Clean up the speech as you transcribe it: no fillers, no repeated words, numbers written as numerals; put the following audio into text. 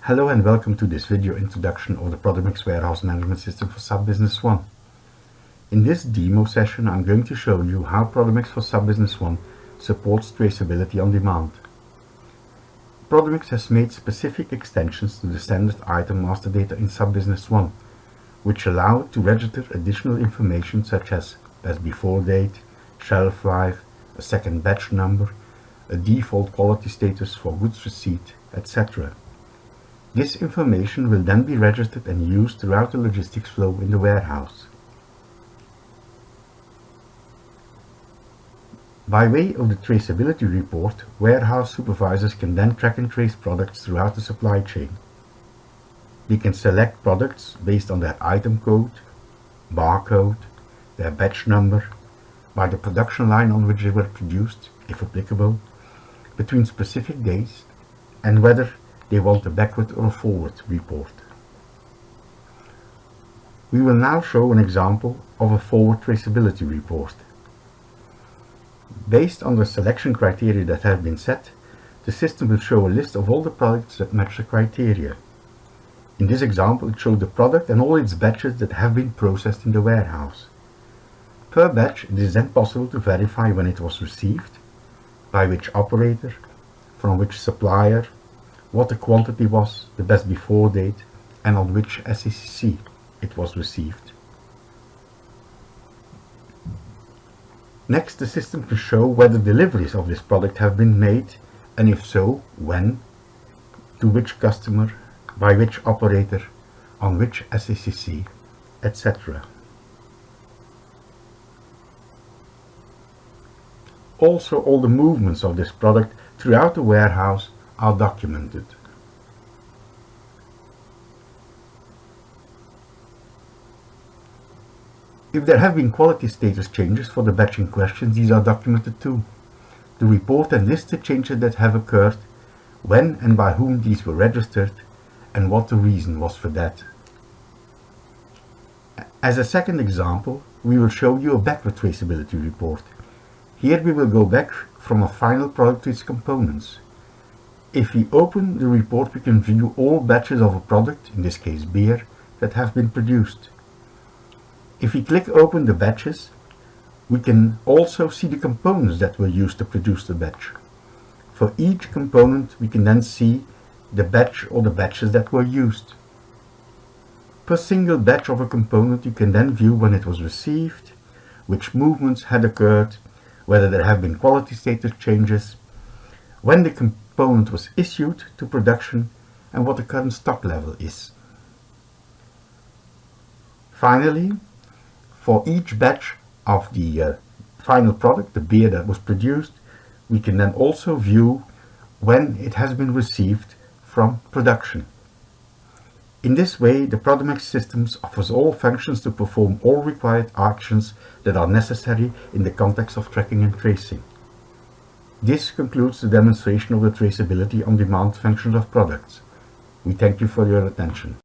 Hello and welcome to this video introduction of the PDMX Warehouse Management System for SAP Business One. In this demo session I'm going to show you how PDMX for SAP Business One supports traceability on demand. PDMX has made specific extensions to the standard item master data in SAP Business One, which allow to register additional information such as best before date, shelf life, a second batch number, a default quality status for goods receipt, etc. This information will then be registered and used throughout the logistics flow in the warehouse. By way of the traceability report, warehouse supervisors can then track and trace products throughout the supply chain. They can select products based on their item code, barcode, their batch number, by the production line on which they were produced, if applicable, between specific days, and whether they want a backward or a forward report. We will now show an example of a forward traceability report. Based on the selection criteria that have been set, the system will show a list of all the products that match the criteria. In this example, it showed the product and all its batches that have been processed in the warehouse. Per batch, it is then possible to verify when it was received, by which operator, from which supplier, what the quantity was, the best before date, and on which SAC it was received. Next, the system can show whether deliveries of this product have been made, and if so, when, to which customer, by which operator, on which SAC, etc. Also, all the movements of this product throughout the warehouse are documented. If there have been quality status changes for the batch in question, these are documented too. The report then lists the changes that have occurred, when and by whom these were registered, and what the reason was for that. As a second example, we will show you a backward traceability report. Here we will go back from a final product to its components. If we open the report, we can view all batches of a product, in this case beer, that have been produced. If we click open the batches, we can also see the components that were used to produce the batch. For each component, we can then see the batch or the batches that were used. Per single batch of a component, you can then view when it was received, which movements had occurred, whether there have been quality status changes, when the component was issued to production, and what the current stock level is. Finally, for each batch of the final product, the beer that was produced, we can then also view when it has been received from production. In this way, the PDMX systems offers all functions to perform all required actions that are necessary in the context of tracking and tracing. This concludes the demonstration of the traceability on demand functions of products. We thank you for your attention.